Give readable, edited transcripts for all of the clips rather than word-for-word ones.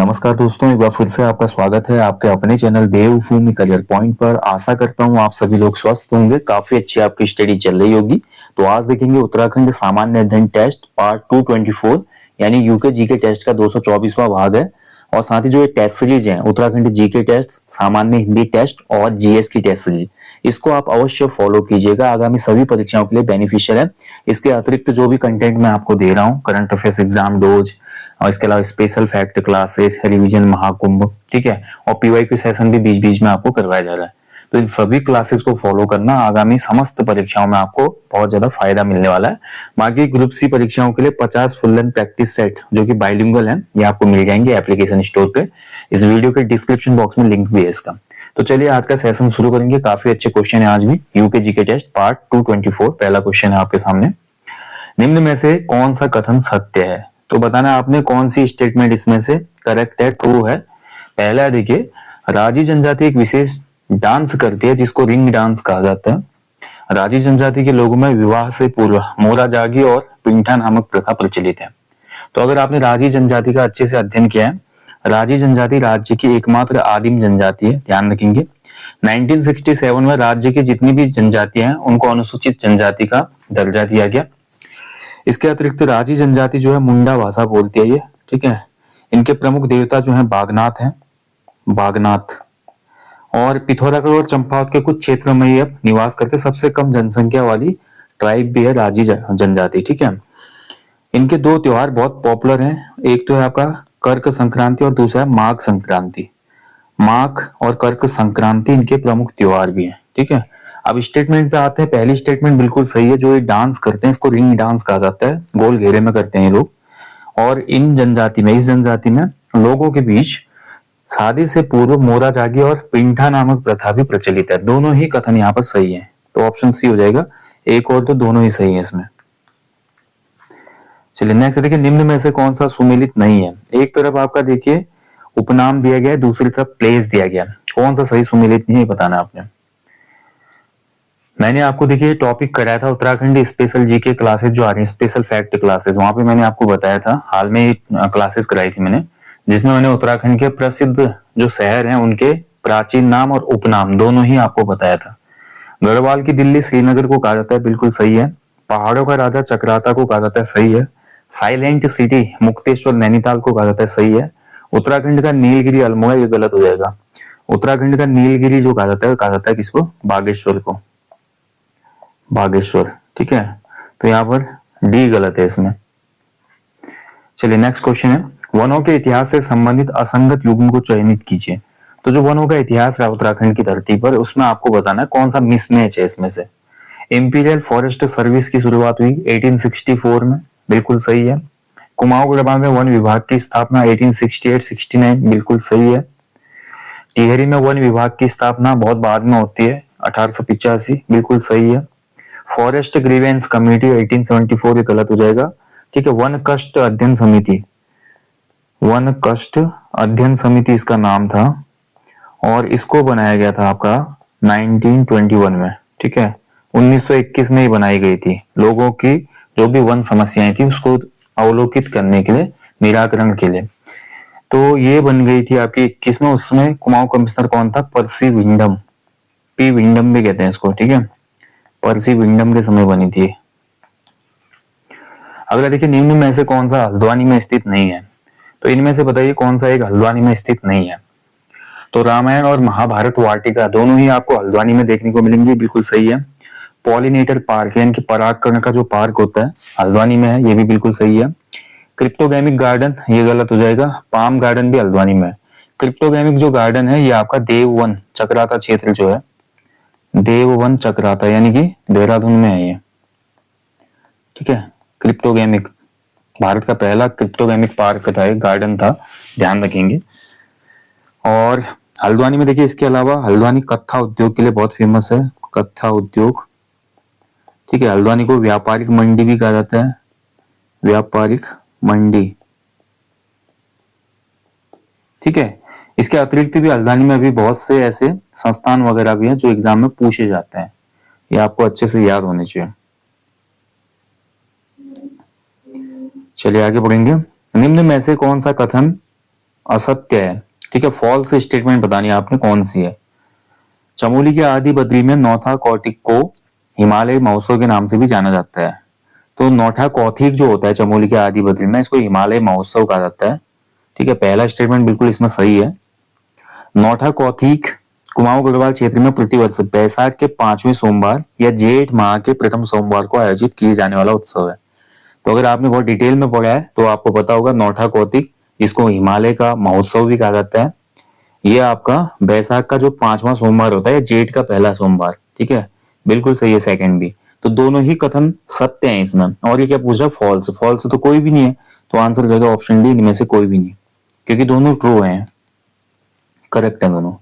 नमस्कार दोस्तों, एक बार फिर से आपका स्वागत है आपके अपने चैनल देवभूमि करियर पॉइंट पर। आशा करता हूँ आप सभी लोग स्वस्थ होंगे, काफी अच्छी आपकी स्टडी चल रही होगी। तो आज देखेंगे उत्तराखंड सामान्य अध्ययन टेस्ट पार्ट 224 यानी यूके जीके टेस्ट का 224वां भाग है। और साथ ही जो ये टेस्ट सीरीज है उत्तराखंड जीके टेस्ट, सामान्य हिंदी टेस्ट और जीएस की टेस्ट सीरीज, इसको आप अवश्य फॉलो कीजिएगा, आगामी सभी परीक्षाओं के लिए बेनिफिशियल है। इसके अतिरिक्त जो भी कंटेंट मैं आपको दे रहा हूँ, करंट अफेयर्स एग्जाम डोज और इसके अलावा special fact classes, revision Mahakumbh, ठीक है, और पीवाईक्यू सेशन भी बीच बीच में आपको करवाया जा रहा है। तो इन सभी क्लासेस को फॉलो करना, आगामी समस्त परीक्षाओं में आपको बहुत ज्यादा फायदा मिलने वाला है। बाकी ग्रुप सी परीक्षाओं के लिए 50 फुल लेंथ प्रैक्टिस सेट जो कि बाइलिंगुअल है, ये आपको मिल जाएंगे एप्लीकेशन स्टोर पे। इस वीडियो के डिस्क्रिप्शन बॉक्स में लिंक भी है इसका। तो चलिए आज का सेशन शुरू करेंगे। काफी अच्छे क्वेश्चन है आज भी। यूके जीके टेस्ट पार्ट 224, पहला क्वेश्चन है आपके सामने। निम्न में से कौन सा कथन सत्य है? तो बताना आपने कौन सी स्टेटमेंट इसमें से करेक्ट है, ट्रू है। पहला देखिए, राजी जनजाति एक विशेष डांस करती है जिसको रिंग डांस कहा जाता है। राजी जनजाति के लोगों में विवाह से पूर्व मोरा जागी और पिंठा नामक प्रथा प्रचलित है। तो अगर आपने राजी जनजाति का अच्छे से अध्ययन किया है, राजी जनजाति राज्य की एकमात्र आदिम जनजाति है, ध्यान रखेंगे। 1967 में राज्य की जितनी भी जनजातियां हैं उनको अनुसूचित जनजाति का दर्जा दिया गया। इसके अतिरिक्त राजी जनजाति जो है मुंडा भाषा बोलती है ये, ठीक है। इनके प्रमुख देवता जो है बागनाथ हैं, बागनाथ। और पिथौरागढ़ और चंपावत के कुछ क्षेत्रों में ये अब निवास करते। सबसे कम जनसंख्या वाली ट्राइब भी है राजी जनजाति, ठीक है। इनके दो त्योहार बहुत पॉपुलर हैं, एक तो है आपका कर्क संक्रांति और दूसरा है माघ संक्रांति। माघ और कर्क संक्रांति इनके प्रमुख त्योहार भी हैं, ठीक है। अब स्टेटमेंट पे आते हैं। पहली स्टेटमेंट बिल्कुल सही है, जो ये डांस करते हैं इसको रिंग डांस कहा जाता है, गोल घेरे में करते हैं ये लोग। और इन जनजाति में, इस जनजाति में लोगों के बीच शादी से पूर्व मोरा जागी और पिंठा नामक प्रथा भी प्रचलित है। दोनों ही कथन यहाँ पर सही है, तो ऑप्शन सी हो जाएगा। एक और तो दोनों ही सही है इसमें। चलिए नेक्स्ट देखिए, निम्न में से कौन सा सुमेलित नहीं है? एक तरफ आपका देखिए उपनाम दिया गया है, दूसरी तरफ प्लेस दिया गया। कौन सा सही सुमेलित नहीं है बताना आपने। मैंने आपको देखिए टॉपिक कराया था उत्तराखंड स्पेशल जीके क्लासेस जो आ रही है, स्पेशल फैक्ट क्लासेस, वहां पे मैंने आपको बताया था, हाल में क्लासेस कराई थी मैंने, जिसमें मैंने उत्तराखंड के प्रसिद्ध जो शहर हैं उनके प्राचीन नाम और उपनाम दोनों ही आपको बताया था। गढ़वाल की दिल्ली श्रीनगर को कहा जाता है, बिल्कुल सही है। पहाड़ों का राजा चक्राता को कहा जाता है, सही है। साइलेंट सिटी मुक्तेश्वर नैनीताल को कहा जाता है, सही है। उत्तराखंड का नीलगिरी अल्मोड़ा, ये गलत हो जाएगा। उत्तराखंड का नीलगिरी जो कहा जाता है किसको? बागेश्वर को, बागेश्वर, ठीक है। तो यहाँ पर डी गलत है इसमें। चलिए नेक्स्ट क्वेश्चन है, वनों के इतिहास से संबंधित असंगत युग्म को चयनित कीजिए। तो जो वनों का इतिहास रहा उत्तराखंड की धरती पर, उसमें आपको बताना है कौन सा मिसमैच है इसमें से। इंपीरियल फॉरेस्ट सर्विस की शुरुआत हुई 1864 में, बिल्कुल सही है। कुमाऊं गढ़वाल में वन विभाग की स्थापना 1868-69, बिल्कुल सही है। टिहरी में वन विभाग की स्थापना बहुत बाद में होती है, 1885, बिल्कुल सही है। फॉरेस्ट ग्रीवेंस कमेटी 1874, ये गलत हो जाएगा, ठीक है। वन कष्ट अध्ययन समिति, वन कष्ट अध्ययन समिति इसका नाम था, और इसको बनाया गया था आपका 1921 में, ठीक है। 1921 में ही बनाई गई थी। लोगों की जो भी वन समस्याएं थी उसको अवलोकित करने के लिए, निराकरण के लिए। तो ये बन गई थी आपकी 21 में। उसमें कुमाऊं कमिश्नर कौन था? पर्सी विंडम, पी विंडम भी कहते हैं इसको, ठीक है। पर्सी विंडम के समय बनी थी। अगला देखिए, निम्न में से कौन सा हल्द्वानी में स्थित नहीं है? तो इनमें से बताइए कौन सा एक हल्द्वानी में स्थित नहीं है। तो रामायण और महाभारत वाटिका दोनों ही आपको हल्द्वानी में देखने को मिलेंगे, बिल्कुल सही है। पॉलिनेटर पार्क यानी कि परागकण का जो पार्क होता है हल्द्वानी में है, ये भी बिल्कुल सही है। क्रिप्टोगेमिक गार्डन, ये गलत हो जाएगा। पाम गार्डन भी हल्द्वानी में है। क्रिप्टोगेमिक जो गार्डन है ये आपका देववन चक्राता क्षेत्र जो है, देववन चक्राता यानी कि देहरादून में है ये, ठीक है। क्रिप्टोगेमिक भारत का पहला क्रिप्टोगेमिक पार्क था, एक गार्डन था, ध्यान रखेंगे। और हल्द्वानी में देखिए इसके अलावा हल्द्वानी कत्था उद्योग के लिए बहुत फेमस है, कत्था उद्योग, ठीक है। हल्द्वानी को व्यापारिक मंडी भी कहा जाता है, व्यापारिक मंडी, ठीक है। इसके अतिरिक्त भी हल्द्वानी में अभी बहुत से ऐसे संस्थान वगैरह भी हैं जो एग्जाम में पूछे जाते हैं, ये आपको अच्छे से याद होने चाहिए। चलिए आगे बढ़ेंगे। निम्न में से कौन सा कथन असत्य है। ठीक है, फॉल्स स्टेटमेंट बतानी है आपने कौन सी है। चमोली के आदि बद्री में नौथा कौतिक को हिमालय महोत्सव के नाम से भी जाना जाता है। तो नौठा कौथिक जो होता है चमोली के आदि बद्री में, इसको हिमालय महोत्सव कहा जाता है। ठीक है, पहला स्टेटमेंट बिल्कुल इसमें सही है। नौठा कौथिक कुमाऊं गढ़वाल क्षेत्र में प्रतिवर्ष बैसाख के 5वें सोमवार या जेठ माह के प्रथम सोमवार को आयोजित किए जाने वाला उत्सव है। तो अगर आपने बहुत डिटेल में पढ़ा है तो आपको पता होगा नौठा कौतिक, जिसको हिमालय का महोत्सव भी कहा जाता है, ये आपका बैसाख का जो 5वां सोमवार होता है, जेठ का पहला सोमवार। ठीक है, बिल्कुल सही है सेकंड भी। तो दोनों ही कथन सत्य हैं इसमें। और ये क्या पूछ रहा है, फॉल्स। फॉल्स तो कोई भी नहीं है, तो आंसर हो जाएगा ऑप्शन डी, इनमें से कोई भी नहीं, क्योंकि दोनों ट्रू हैं, करेक्ट है दोनों।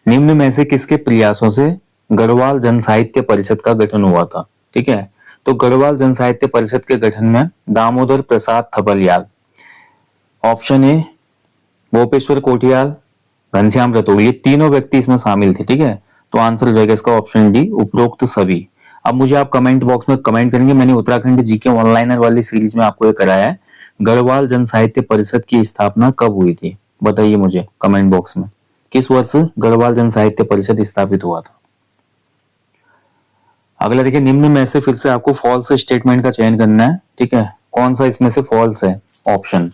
निम्न में से किसके प्रयासों से गढ़वाल जन साहित्य परिषद का गठन हुआ था। ठीक है, तो गढ़वाल जन साहित्य परिषद के गठन में दामोदर प्रसाद थपलियाल, ऑप्शन ए भूपेश्वर कोटियाल, घनश्याम रतोड़ी, ये तीनों व्यक्ति इसमें शामिल थे। ठीक है, तो आंसर हो जाएगा इसका ऑप्शन डी, उपरोक्त सभी। अब मुझे आप कमेंट बॉक्स में कमेंट करेंगे, मैंने उत्तराखंड जीके ऑनलाइनर वाली सीरीज में आपको ये कराया है, गढ़वाल जन साहित्य परिषद की स्थापना कब हुई थी। बताइए मुझे कमेंट बॉक्स में, किस वर्ष गढ़वाल जन साहित्य परिषद स्थापित हुआ था। अगला देखिए, निम्न में से फिर से आपको फॉल्स स्टेटमेंट का चयन करना है। ठीक है, कौन सा इसमें से फॉल्स है। ऑप्शन,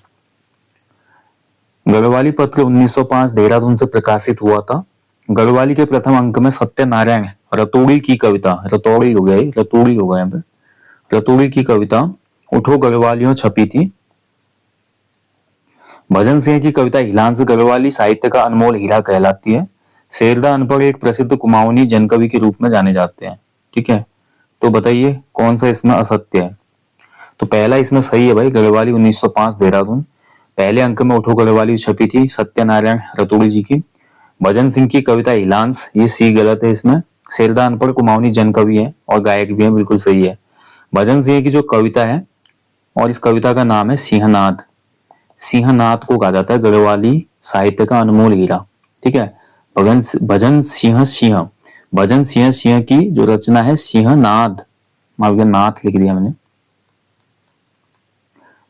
गढ़वाली पत्र 1905 देहरादून से प्रकाशित हुआ था। गढ़वाली के प्रथम अंक में सत्यनारायण रतोड़ी की कविता, रतौड़ी हो गया, रतोड़ी होगा यहाँ पे, रतोड़ी की कविता उठो गढ़वालियों छपी थी। भजन सिंह की कविता हिलांस गढ़वाली साहित्य का अनमोल हीरा कहलाती है। शेरदा अनपढ़ एक प्रसिद्ध कुमाऊनी जनकवि के रूप में जाने जाते हैं। ठीक है, तो बताइए कौन सा इसमें असत्य है। तो पहला इसमें सही है भाई, गढ़वाली 1905 देहरादून, पहले अंक में उठो गढ़वाली छपी थी सत्यनारायण रतोड़ी जी की। भजन सिंह की कविता हिलांस, ये सी गलत है इसमें। शेरदा अनपढ़ कुमाऊनी जनकवि है और गायक भी है, बिल्कुल सही है। भजन सिंह की जो कविता है, और इस कविता का नाम है सिंहनाद, सिंहनाद को कहा जाता है गढ़वाली साहित्य का अनमोल हीरा। ठीक है, भजन भजन सिंह सिंह भजन सिंह सिंह की जो रचना है सिंहनाद, माफ कीजिए नाथ लिख दिया मैंने,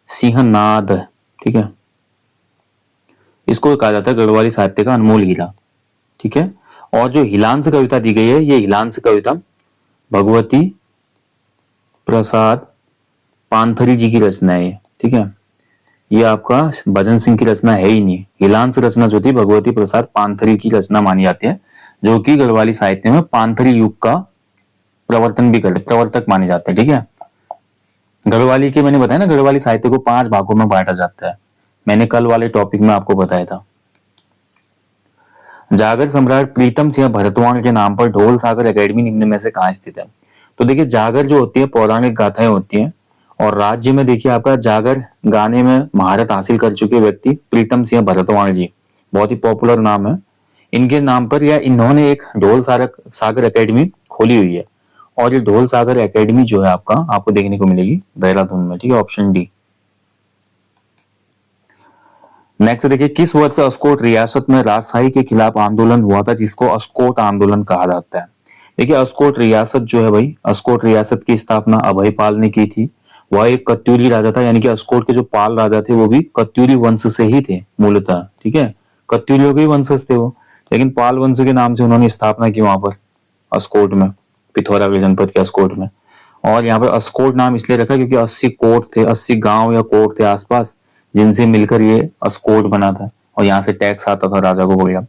सिंहनाद। ठीक है, इसको कहा जाता है गढ़वाली साहित्य का अनमोल हीरा। ठीक है, और जो हिलांस कविता दी गई है, ये हिलांस कविता भगवती प्रसाद पानथरी जी की रचना है। ठीक है, ये आपका भजन सिंह की रचना है ही नहीं। हिलांस रचना जो थी भगवती प्रसाद पानथरी की रचना मानी जाती है, जो कि गढ़वाली साहित्य में पानथरी युग का प्रवर्तन भी करते, प्रवर्तक माने जाते हैं। ठीक है, गढ़वाली के मैंने बताया ना, गढ़वाली साहित्य को 5 भागों में बांटा जाता है, मैंने कल वाले टॉपिक में आपको बताया था। जागर सम्राट प्रीतम सिंह भरतवाण के नाम पर ढोल सागर एकेडमी निम्न में से कहाँ स्थित है। तो देखिए, जागर जो होती है पौराणिक गाथाएं होती हैं, और राज्य में देखिए आपका जागर गाने में महारत हासिल कर चुके व्यक्ति प्रीतम सिंह भरतवाण जी, बहुत ही पॉपुलर नाम है। इनके नाम पर या इन्होंने एक ढोल सागर एकेडमी खोली हुई है, और ये ढोल सागर एकेडमी जो है आपका आपको देखने को मिलेगी देहरादून में। ठीक है, ऑप्शन डी। नेक्स्ट देखिए, किस वर्ष अस्कोट रियासत में राजशाही के खिलाफ आंदोलन हुआ था, जिसको अस्कोट आंदोलन कहा जाता है। देखिए, अस्कोट रियासत जो है भाई, अस्कोट रियासत की स्थापना अभय पाल ने की थी। वह एक कत्यूरी राजा था, यानी कि अस्कोट के जो पाल राजा थे वो भी कत्यूरी वंश से ही थे मूलतः। ठीक है, कत्यूरियों के वंशज थे वो, लेकिन पाल वंश के नाम से उन्होंने स्थापना की वहां पर अस्कोट में, पिथौरागढ़ जनपद के अस्कोट में। और यहाँ पर अस्कोट नाम इसलिए रखा क्योंकि 80 कोट थे, 80 गांव या कोट थे आसपास, जिनसे मिलकर ये अस्कोट बना था, और यहाँ से टैक्स आता था राजा को बढ़िया।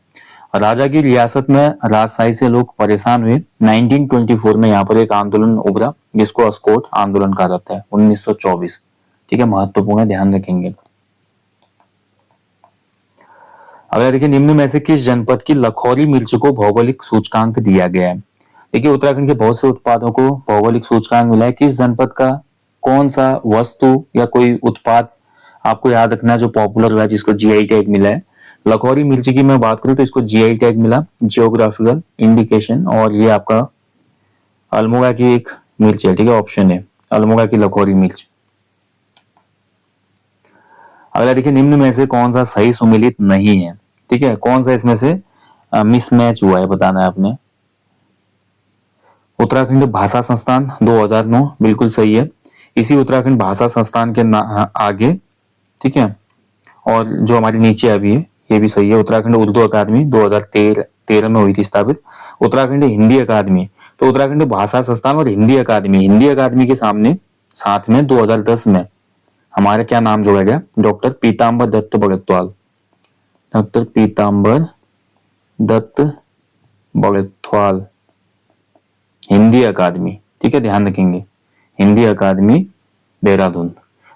राजा की रियासत में राजशाही से लोग परेशान हुए। 1924 में यहाँ पर एक आंदोलन उभरा, जिसको अस्कोट आंदोलन कहा जाता है, 1924। ठीक है, महत्वपूर्ण है, ध्यान रखेंगे। अगर देखिए, निम्न में से किस जनपद की लखौरी मिर्च को भौगोलिक सूचकांक दिया गया है। देखिए, उत्तराखंड के बहुत से उत्पादों को भौगोलिक सूचकांक मिला है। किस जनपद का कौन सा वस्तु या कोई उत्पाद आपको याद रखना है जो पॉपुलर हुआ है, जिसको जीआई टैग मिला है। लखौरी मिर्ची की मैं बात करूं तो इसको जीआई टैग मिला, जियोग्राफिकल इंडिकेशन, और ये आपका अल्मोड़ा की एक मिर्च है। ठीक है, ऑप्शन है अल्मोड़ा की लखौरी मिर्च। अगला देखिए, निम्न में से कौन सा सही सुमेलित नहीं है। ठीक है, कौन सा इसमें से मिसमैच हुआ है बताना है आपने। उत्तराखंड भाषा संस्थान 2009 बिल्कुल सही है। इसी उत्तराखंड भाषा संस्थान के आगे, ठीक है, और जो हमारे नीचे अभी है, ये भी सही है। उत्तराखंड उर्दू अकादमी 2013 में हुई थी स्थापित। उत्तराखंड हिंदी अकादमी, तो उत्तराखंड भाषा संस्थान और हिंदी अकादमी के सामने साथ में 2010 में हमारा क्या नाम जोड़ा गया, डॉक्टर पीताम्बर दत्त बड़त्वाल, डॉक्टर पीताम्बर दत्त बड़त्वाल हिंदी अकादमी। ठीक है, ध्यान रखेंगे, हिंदी अकादमी देहरादून।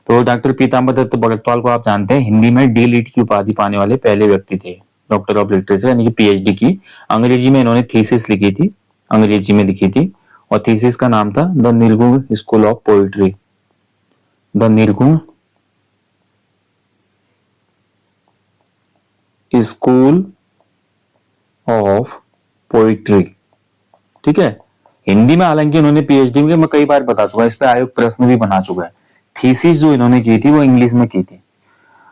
तो डॉक्टर पीताम्बर दत्त बड़त्वाल को आप जानते हैं, हिंदी में डी.लिट की उपाधि पाने वाले पहले व्यक्ति थे, डॉक्टर ऑफ लिटरेचर यानी कि पीएचडी की। अंग्रेजी में इन्होंने थीसिस लिखी थी, अंग्रेजी में लिखी थी, और थीसिस का नाम था द निर्गुण स्कूल ऑफ पोइट्री, द निर्गुण स्कूल ऑफ पोइट्री। ठीक है, हिंदी में हालांकि इन्होंने पीएचडी में, मैं कई बार बता चुका, इस पे आयोग प्रश्न भी बना चुका है। थीसिस जो इन्होंने की थी वो इंग्लिश में की थी।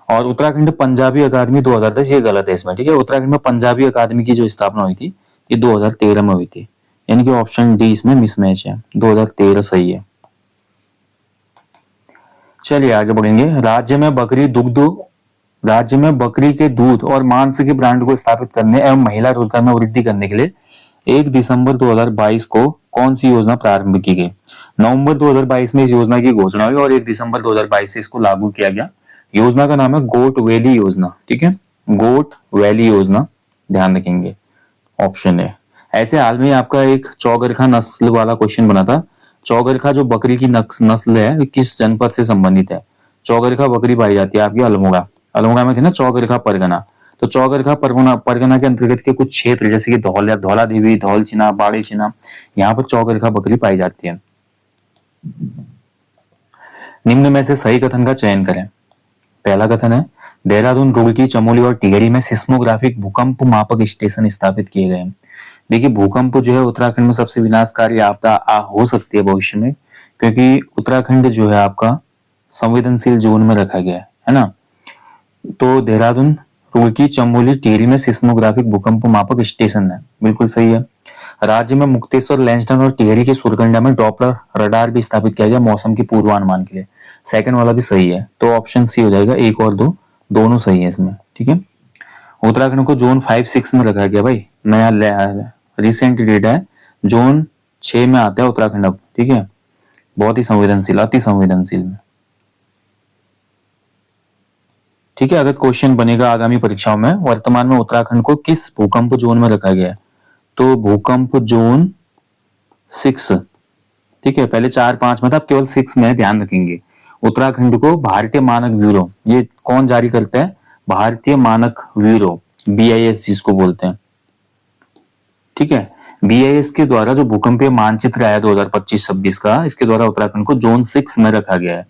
और उत्तराखंड पंजाबी अकादमी 2010, ये गलत है इसमें। ठीक है, उत्तराखंड में पंजाबी अकादमी की जो स्थापना हुई थी ये 2013 में हुई थी, यानी कि ऑप्शन डी इसमें मिसमैच है, 2013 सही है। चलिए आगे बढ़ेंगे। राज्य में बकरी के दूध और मांस के ब्रांड को स्थापित करने एवं महिला रोजगार में वृद्धि करने के लिए 1 दिसंबर 2022 को कौन सी योजना प्रारंभ की गई? नवंबर 2022 में इस योजना की घोषणा हुई और 1 दिसंबर 2022 से इसको लागू किया गया। योजना का नाम है गोट वैली योजना। ठीक है, गोट वैली योजना, ध्यान रखेंगे, ऑप्शन है। ऐसे हाल में आपका एक चौगरखा नस्ल वाला क्वेश्चन बना था। चौगरखा जो बकरी की नस्ल है किस जनपद से संबंधित है? चौगरखा बकरी पाई जाती है आपकी अल्मोड़ा, अल्मोड़ा में थी ना चौगरखा परगना। तो चौगरखा परगना के अंतर्गत के कुछ क्षेत्र जैसे कि धौला देवी, धौल चिना, बाड़ी चिना, यहाँ पर चौगरखा बकरी पाई जाती है। निम्न में से सही कथन का चयन करें। पहला कथन है देहरादून, रुड़की, चमोली और टिहरी में सिस्मोग्राफिक भूकंप मापक स्टेशन स्थापित किए गए हैं। देखिए भूकंप जो है उत्तराखंड में सबसे विनाशकारी आपदा हो सकती है भविष्य में, क्योंकि उत्तराखंड जो है आपका संवेदनशील जोन में रखा गया है ना। तो देहरादून, रुड़की, चमोली, टिहरी में सिस्मोग्राफिक भूकंप मापक स्टेशन है, बिल्कुल सही है। राज्य में मुक्तेश्वर, लैंसडन और टिहरी के सुरकंडा में डॉपलर रडार भी स्थापित किया गया मौसम के पूर्वानुमान के लिए। सेकंड वाला भी सही है, तो ऑप्शन सी हो जाएगा, 1 और 2 दोनों सही है इसमें। ठीक है, उत्तराखंड को जोन 5-6 में रखा गया भाई, नया रिसेंट डेटा है, जोन 6 में आता है उत्तराखंड अब। ठीक है, बहुत ही संवेदनशील, अति संवेदनशील में। ठीक है, अगर क्वेश्चन बनेगा आगामी परीक्षाओं में, वर्तमान में उत्तराखंड को किस भूकंप जोन में रखा गया है? तो भूकंप जोन 6। ठीक है, पहले 4-5 में था, अब केवल 6 में है, ध्यान रखेंगे। उत्तराखंड को भारतीय मानक ब्यूरो, ये कौन जारी करता है? भारतीय मानक ब्यूरो, BIS जिसको बोलते हैं। ठीक है, BIS के द्वारा जो भूकंपीय मानचित्र आया 2025-26 का, इसके द्वारा उत्तराखंड को जोन 6 में रखा गया है,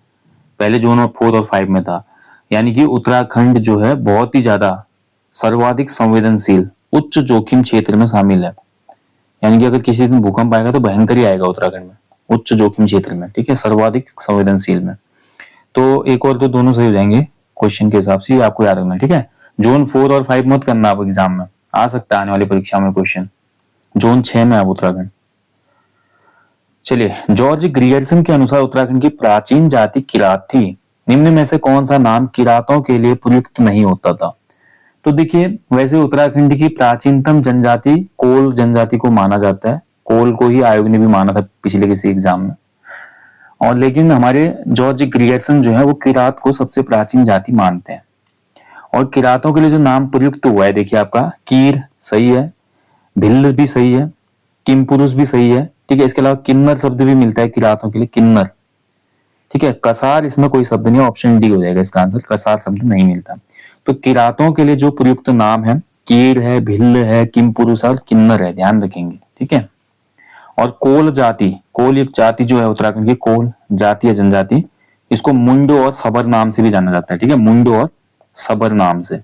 पहले जोन 4 और 5 में था। यानी कि उत्तराखंड जो है बहुत ही ज्यादा सर्वाधिक संवेदनशील उच्च जोखिम क्षेत्र में शामिल है। यानी कि अगर किसी दिन भूकंप आएगा तो भयंकर ही आएगा उत्तराखंड में, उच्च जोखिम क्षेत्र में। ठीक है, सर्वाधिक संवेदनशील में। तो 1 और 2 दोनों सही हो जाएंगे क्वेश्चन के हिसाब से, आपको याद रखना। ठीक है, जोन 4 और 5 मत करना, आप एग्जाम में आ सकता है आने वाली परीक्षा में क्वेश्चन। जोन 6 में है उत्तराखंड। चलिए, जॉर्ज ग्रियर्सन के अनुसार उत्तराखंड की प्राचीन जाति किरात थी। निम्न में से कौन सा नाम किरातों के लिए प्रयुक्त नहीं होता था? तो देखिए, वैसे उत्तराखंड की प्राचीनतम जनजाति कोल जनजाति को माना जाता है, कोल को ही आयोग ने भी माना था पिछले किसी एग्जाम में। और लेकिन हमारे जॉर्ज ग्रियर्सन जो है वो किरात को सबसे प्राचीन जाति मानते हैं। और किरातों के लिए जो नाम प्रयुक्त हुआ है, देखिए आपका कीर सही है, भिल्ल भी सही है, किमपुरुष भी सही है। ठीक है, इसके अलावा किन्नर शब्द भी मिलता है किरातों के लिए, किन्नर। ठीक है, कसार इसमें कोई शब्द नहीं, ऑप्शन डी हो जाएगा इसका आंसर, कसार शब्द नहीं मिलता। तो किरातों के लिए जो प्रयुक्त नाम है कीर है, भिल्ल है, किमपुरुष और किन्नर है, ध्यान रखेंगे। ठीक है, और कोल जाति, कोल एक जाति जो है उत्तराखंड की, कोल जाति या जनजाति, इसको मुंडो और सबर नाम से भी जाना जाता है। ठीक है, मुंडो और सबर नाम से।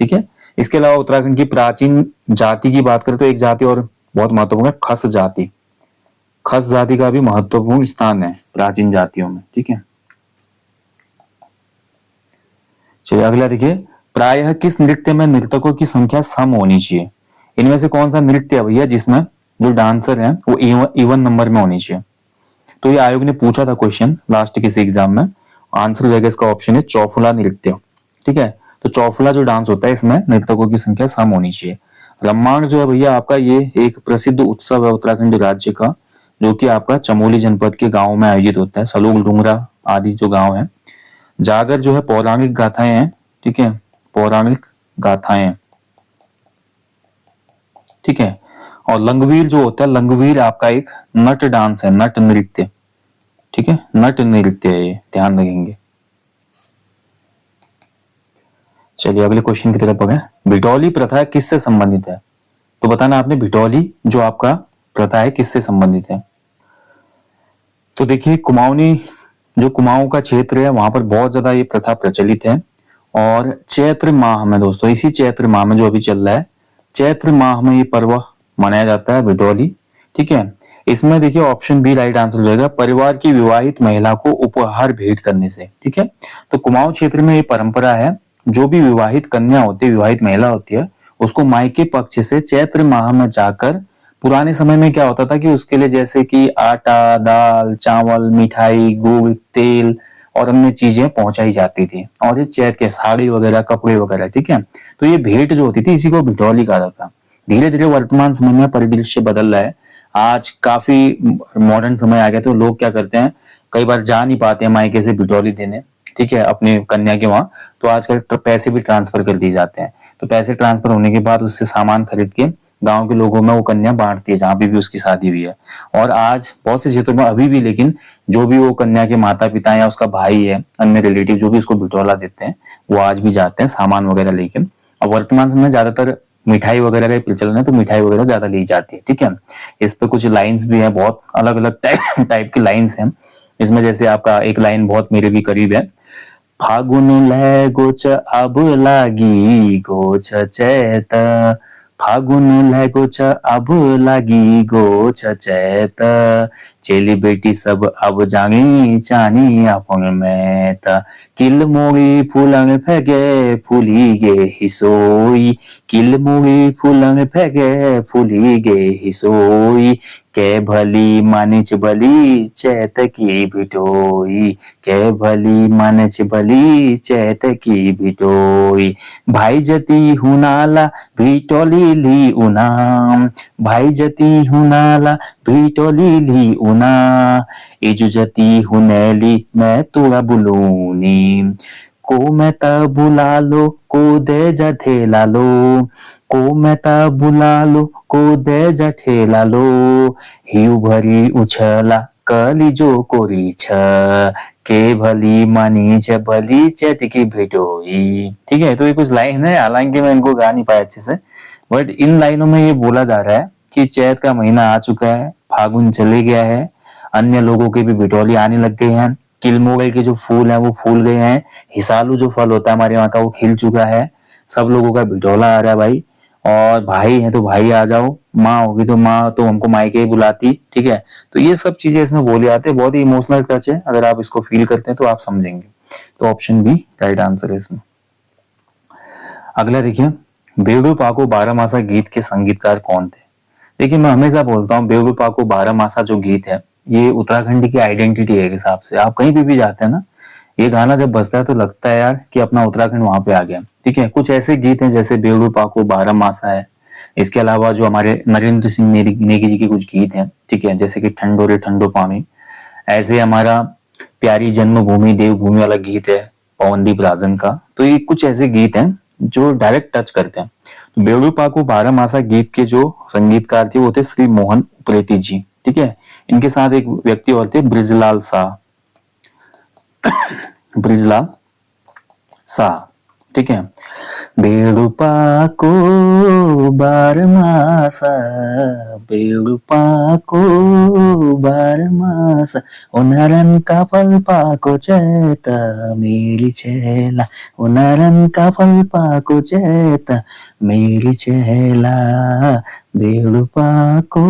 ठीक है, इसके अलावा उत्तराखंड की प्राचीन जाति की बात करें तो एक जाति और बहुत महत्वपूर्ण है, खस जाति। खस जाति का भी महत्वपूर्ण स्थान है प्राचीन जातियों में। ठीक है, चलिए अगला देखिए, प्रायः किस नृत्य में नर्तकों की संख्या सम होनी चाहिए? इनमें से कौन सा नृत्य है भैया जिसमें जो डांसर हैं वो इवन नंबर में होनी चाहिए? तो ये आयोग ने पूछा था क्वेश्चन लास्ट किसी एग्जाम में, आंसर हो जाएगा इसका ऑप्शन है चौफुला नृत्य। ठीक है, तो चौफला जो डांस होता है इसमें नर्तकों की संख्या सम होनी चाहिए। रम्माण जो है भैया आपका ये एक प्रसिद्ध उत्सव है उत्तराखंड राज्य का, जो कि आपका चमोली जनपद के गांव में आयोजित होता है। सलूल डूंगरा आदि जो गांव है। जागर जो है पौराणिक गाथाएं हैं, ठीक है, पौराणिक गाथाएं, ठीक है। और लंगवीर जो होता है, लंगवीर आपका एक नट डांस है, नट नृत्य, ठीक है, नट नृत्य है, ये ध्यान रखेंगे। चलिए अगले क्वेश्चन की तरफ बढ़े। भिटौली प्रथा किससे संबंधित है? तो बताना आपने भिटौली जो आपका प्रथा है किससे संबंधित है। तो देखिए कुमाऊनी, जो कुमाऊं का क्षेत्र है वहां पर बहुत ज्यादा ये प्रथा प्रचलित है। और चैत्र माह में दोस्तों, इसी चैत्र माह में जो अभी चल रहा है, चैत्र माह में ये पर्व मनाया जाता है भिटौली, ठीक है। इसमें देखिए ऑप्शन बी राइट आंसर हो जाएगा, परिवार की विवाहित महिला को उपहार भेंट करने से, ठीक है। तो कुमाऊं क्षेत्र में ये परंपरा है, जो भी विवाहित कन्या होती है, विवाहित महिला होती है, उसको मायके पक्ष से चैत्र माह में जाकर, पुराने समय में क्या होता था कि उसके लिए जैसे कि आटा, दाल, चावल, मिठाई, गुड़, तेल और अन्य चीजें पहुंचाई जाती थी। और ये चैत्र के साड़ी वगैरह, कपड़े वगैरह, ठीक है। तो ये भेंट जो होती थी इसी को भिटौली कहा जाता था। धीरे धीरे वर्तमान समय में परिदृश्य बदल रहा है। आज काफी मॉडर्न समय आ गया, तो लोग क्या करते हैं, कई बार जा नहीं पाते हैं मायके से भिटौली देने, ठीक है, अपने कन्या के वहां, तो आजकल पैसे भी ट्रांसफर कर दिए जाते हैं। तो पैसे ट्रांसफर होने के बाद उससे सामान खरीद के गांव के लोगों में वो कन्या बांटती है जहां पे भी उसकी शादी हुई है। और आज बहुत से क्षेत्रों में अभी भी, लेकिन जो भी वो कन्या के माता पिता या उसका भाई है, अन्य रिलेटिव जो भी उसको भिटौला देते हैं, वो आज भी जाते हैं सामान वगैरह लेके। अब वर्तमान समय में ज्यादातर मिठाई वगैरह का प्रचलन है, तो मिठाई वगैरह ज्यादा ली जाती है, ठीक है। इस पे कुछ लाइंस भी है, बहुत अलग अलग टाइप की लाइंस हैं इसमें। जैसे आपका एक लाइन बहुत मेरे भी करीब है, फागुन लय गोच अब लागी गोच चैत, फागुन लय गोच अब लागी गोच चैत, चेली बेटी सब अब जागी चानी अपन में त, किल मोड़ी फूलंग फेगे फूली गे हिसोई, किल मोड़ी फूलंग फेगे फूली गे हिसोई, के भली मानिच भली चैत की भिटोई, के भली मानिच भली चैत की भिटोई, भाई जती हुनाला भिटोली ली उनाम, भाई जती हुनाला भिटोली ली उना, इजु जती हुनेली मैं तुआ बुलूनी, को मैं तब बुला लो को दे जा ठेला लो, को मैं तब बुला लो को दे जा ठेला लो, हिउ भरी उछला कली जो कोरी छ, के भली मानी छ भली चैत की भेटोई, ठीक है। तो ये कुछ लाइन है, हालांकि मैं इनको गा नहीं पाया अच्छे से, बट इन लाइनों में ये बोला जा रहा है कि चैत का महीना आ चुका है, फागुन चले गया है, अन्य लोगों के भी भिटौली आने लग गए हैं, किलमोगल के जो फूल हैं वो फूल गए हैं, हिसालू जो फल होता है हमारे यहाँ का वो खिल चुका है, सब लोगों का भिटौला आ रहा है भाई। और भाई है तो भाई आ जाओ, माँ होगी तो माँ तो हमको मायके ही बुलाती, ठीक है। तो ये सब चीजें इसमें बोली जाती है, बहुत ही इमोशनल टच है, अगर आप इसको फील करते हैं तो आप समझेंगे। तो ऑप्शन बी राइट आंसर है इसमें। अगला देखिए, बेवड़ू पाको बारहमासा गीत के संगीतकार कौन थे? देखिए मैं हमेशा बोलता हूँ बेवड़ू पाको बारहमासा जो गीत है ये उत्तराखंड की आइडेंटिटी है। एक हिसाब से आप कहीं भी जाते हैं ना, ये गाना जब बजता है तो लगता है यार कि अपना उत्तराखंड वहां पे आ गया, ठीक है। कुछ ऐसे गीत हैं जैसे बेवड़ू पाको बारहमासा है, इसके अलावा जो हमारे नरेंद्र सिंह नेगी जी के कुछ गीत हैं, ठीक है, जैसे कि ठंडो रे ठंडो पानी, ऐसे हमारा प्यारी जन्मभूमि देवभूमि वाला गीत है पवनदीप राजन का। तो ये कुछ ऐसे गीत हैं जो डायरेक्ट टच करते हैं। तो बेवड़ू पाको बारहमासा गीत के जो संगीतकार थे वो थे श्री मोहन उप्रेती जी, ठीक है। इनके साथ एक व्यक्ति और थे ब्रिजलाल शाह, ब्रिजलाल शाह, ठीक है। बेवड़ू पाको बारहमासा, बेवड़ू पाको बारहमासा, उनारन का फल पाको चैता मेरी चेला, उनारन का फल पाको चैता मेरी चेला, बेवड़ू पाको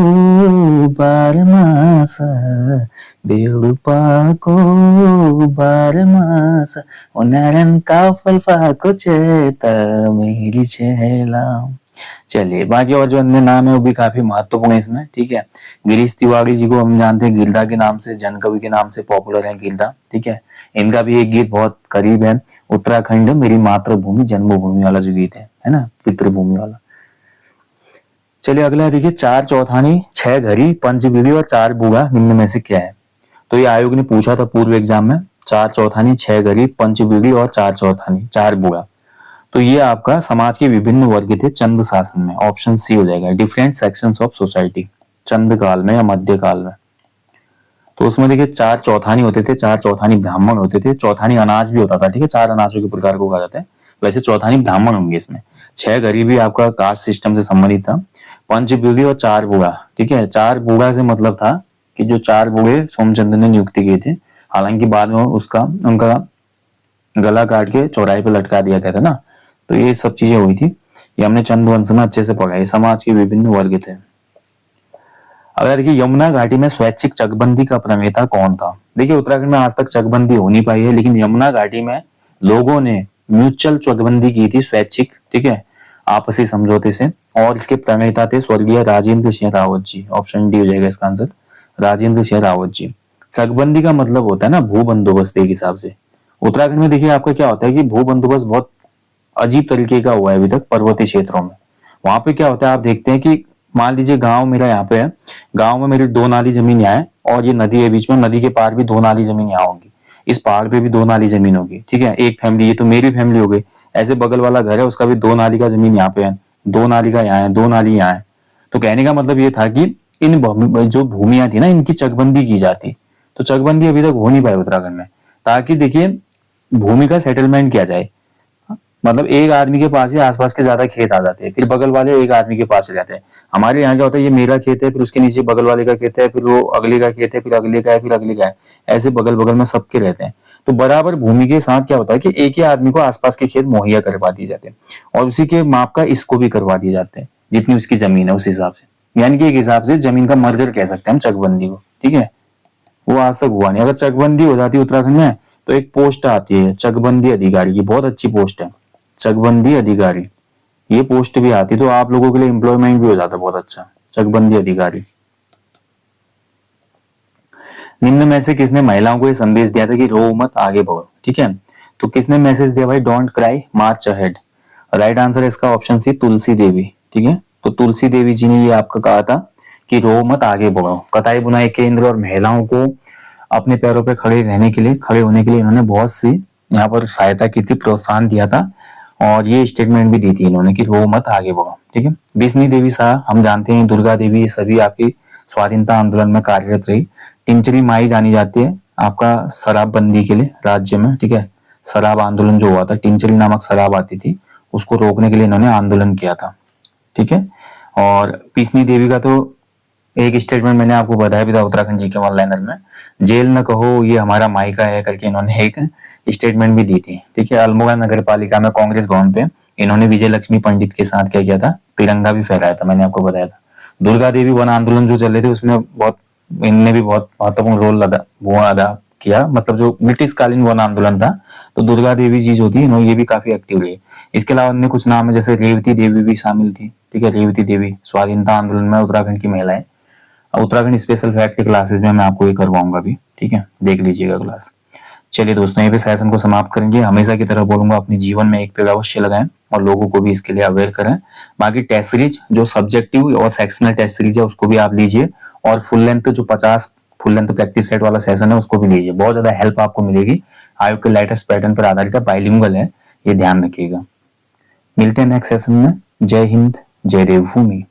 बारहमासा, बेवड़ू पाको बारहमासा, उनारन का फल पाको चैता मेरी चेला। चलिए, बाकी और जो अन्य नाम है वो भी काफी महत्वपूर्ण है इसमें, ठीक है। गिरीश तिवारी जी को हम जानते हैं गिरधा के नाम से, जन कवि के नाम से पॉपुलर है गिरधा, ठीक है। इनका भी एक गीत बहुत करीब है, उत्तराखंड मेरी मातृभूमि जन्मभूमि वाला जो गीत है ना, पितृभूमि वाला। चलिए अगला देखिए, 4 चौथानी 6 घरी पंचबीवी और 4 बूढ़ा निम्न में से क्या है। तो ये आयोग ने पूछा था पूर्व एग्जाम में, 4 चौथानी 6 घरी पंचबीवी और 4 चौथानी 4 बूढ़ा। तो ये आपका समाज के विभिन्न वर्ग थे चंद शासन में, ऑप्शन सी हो जाएगा, डिफरेंट सेक्शंस ऑफ सोसाइटी, चंद काल में या मध्य काल में। तो उसमें देखिए 4 चौथानी होते थे, 4 चौथानी ब्राह्मण होते थे, चौथानी अनाज भी होता था, ठीक है, 4 अनाजों के प्रकार को कहा जाता है, वैसे चौथानी ब्राह्मण होंगे इसमें। 6 गरीबी आपका कास्ट सिस्टम से संबंधित था, पंचबीवी और 4 बूढ़ा, ठीक है। 4 बूढ़ा से मतलब था कि जो 4 बूढ़े सोमचंद्र ने नियुक्ति किए थे, हालांकि बाद में उसका उनका गला काट के चौराहे पे लटका दिया गया था ना, तो ये सब चीजें हुई थी। ये हमने चंद वंश में अच्छे से पढ़ा है, समाज के विभिन्न वर्ग थे। अगर देखिए यमुना घाटी में स्वैच्छिक चकबंदी का प्रणेता कौन था। देखिए उत्तराखंड में आज तक चकबंदी हो नहीं पाई है, लेकिन यमुना घाटी में लोगों ने म्यूचुअल चकबंदी की थी, स्वैच्छिक, ठीक है, आपसी समझौते से, और इसके प्रणेता थे स्वर्गीय राजेंद्र सिंह रावत जी। ऑप्शन डी हो जाएगा इसका आंसर, राजेंद्र सिंह रावत जी। चकबंदी का मतलब होता है ना भू बंदोबस्त, एक हिसाब से। उत्तराखंड में देखिए आपका क्या होता है कि भू बंदोबस्त बहुत अजीब तरीके का हुआ है अभी तक पर्वतीय क्षेत्रों में। वहां पे क्या होता है, आप देखते हैं कि मान लीजिए गांव मेरा यहाँ पे है, गांव में मेरी 2 नाली जमीन यहाँ है, और ये नदी है बीच में, नदी के पार भी 2 नाली जमीन यहाँ होगी, इस पहाड़ पे भी 2 नाली जमीन होगी, ठीक है। एक फैमिली, ये तो मेरी फैमिली हो गई, ऐसे बगल वाला घर है उसका भी 2 नाली का जमीन यहाँ पे है, 2 नाली का यहाँ है, 2 नाली यहाँ है। तो कहने का मतलब ये था कि इन जो भूमियां थी ना, इनकी चकबंदी की जाती। तो चकबंदी अभी तक हो नहीं पाई उत्तराखंड में, ताकि देखिए भूमि का सेटलमेंट किया जाए। मतलब एक आदमी के पास ही आसपास के ज्यादा खेत आ जाते हैं, फिर बगल वाले एक आदमी के पास चले जाते हैं। हमारे यहाँ क्या होता है, ये मेरा खेत है, फिर उसके नीचे बगल वाले का खेत है, फिर वो अगले का खेत है, फिर अगले का है, फिर अगले का है, ऐसे बगल बगल में सबके रहते हैं। तो बराबर भूमि के साथ क्या होता है कि एक ही आदमी को आसपास के खेत मुहैया करवा दिए जाते हैं, और उसी के माप का इसको भी करवा दिए जाते हैं, जितनी उसकी जमीन है उस हिसाब से। यानी कि एक हिसाब से जमीन का मर्जर कह सकते हैं हम चकबंदी को, ठीक है। वो आज तक हुआ नहीं। अगर चकबंदी हो जाती उत्तराखंड में, तो एक पोस्ट आती है चकबंदी अधिकारी की, बहुत अच्छी पोस्ट है, चकबंदी अधिकारी। ये पोस्ट भी आती तो आप लोगों के लिए एम्प्लॉयमेंट भी हो जाता बहुत अच्छा, चकबंदी अधिकारी। निम्न में से किसने महिलाओं को ये संदेश दिया था कि रो मत आगे बढ़ो, ठीक है। तो किसने मैसेज दिया भाई, don't cry March ahead. Right answer है इसका ऑप्शन सी, तुलसी देवी, ठीक है। तो तुलसी देवी जी ने ये आपका कहा था कि रो मत आगे बढ़ो। कताई बुनाई केंद्र और महिलाओं को अपने पैरों पे खड़े रहने के लिए, खड़े होने के लिए इन्होंने बहुत सी यहाँ पर सहायता की थी, प्रोत्साहन दिया था, और ये स्टेटमेंट भी दी थी इन्होंने कि रो मत आगे बढ़ो, ठीक है। बिस्नी देवी शाह हम जानते हैं, दुर्गा देवी, ये सभी आपकी स्वाधीनता आंदोलन में कार्यरत रही। टिंचरी माई जानी जाती है आपका शराबबंदी के लिए राज्य में, ठीक है। शराब आंदोलन जो हुआ था, टिंचरी नामक शराब आती थी, उसको रोकने के लिए इन्होंने आंदोलन किया था, ठीक है। और पिसनी देवी का तो एक स्टेटमेंट मैंने आपको बताया भी था उत्तराखंड जी के वन लाइनर में, जेल न कहो ये हमारा मायका है करके इन्होंने एक स्टेटमेंट भी दी थी, ठीक है। अल्मोड़ा नगर पालिका में कांग्रेस भवन पे इन्होंने विजय लक्ष्मी पंडित के साथ क्या किया था, तिरंगा भी फहराया था, मैंने आपको बताया था। दुर्गा देवी वन आंदोलन जो चल रहे थे उसमें बहुत इनने भी बहुत महत्वपूर्ण रोल अदा किया, मतलब जो ब्रिटिश कालीन वन आंदोलन था, तो दुर्गा देवी जी जो थी ये भी काफी एक्टिव रही। इसके अलावा अन्य कुछ नाम है, जैसे रेवती देवी भी शामिल थी, ठीक है। रेवती देवी स्वाधीनता आंदोलन में उत्तराखंड की महिला है। उत्तराखंड स्पेशल फैक्ट के क्लासेस में मैं आपको ये करवाऊंगा भी, ठीक है, देख लीजिएगा क्लास। चलिए दोस्तों, यहीं पे सेशन को समाप्त करेंगे। हमेशा की तरह बोलूंगा अपने जीवन में एक पेड़ अवश्य लगाएं और लोगों को भी इसके लिए अवेयर करें। बाकी टेस्ट सीरीज जो सब्जेक्टिव और सेक्शनल टेस्ट सीरीज है उसको भी आप लीजिए, और फुल लेंथ जो 50 फुल लेंथ प्रैक्टिस सेट वाला सेशन है उसको भी लीजिए, बहुत ज्यादा हेल्प आपको मिलेगी। आयोग के लेटेस्ट पैटर्न पर आधारित है, बाइलिंगुअल है, ये ध्यान रखिएगा। मिलते हैं नेक्स्ट सेशन में। जय हिंद, जय देवभूमि।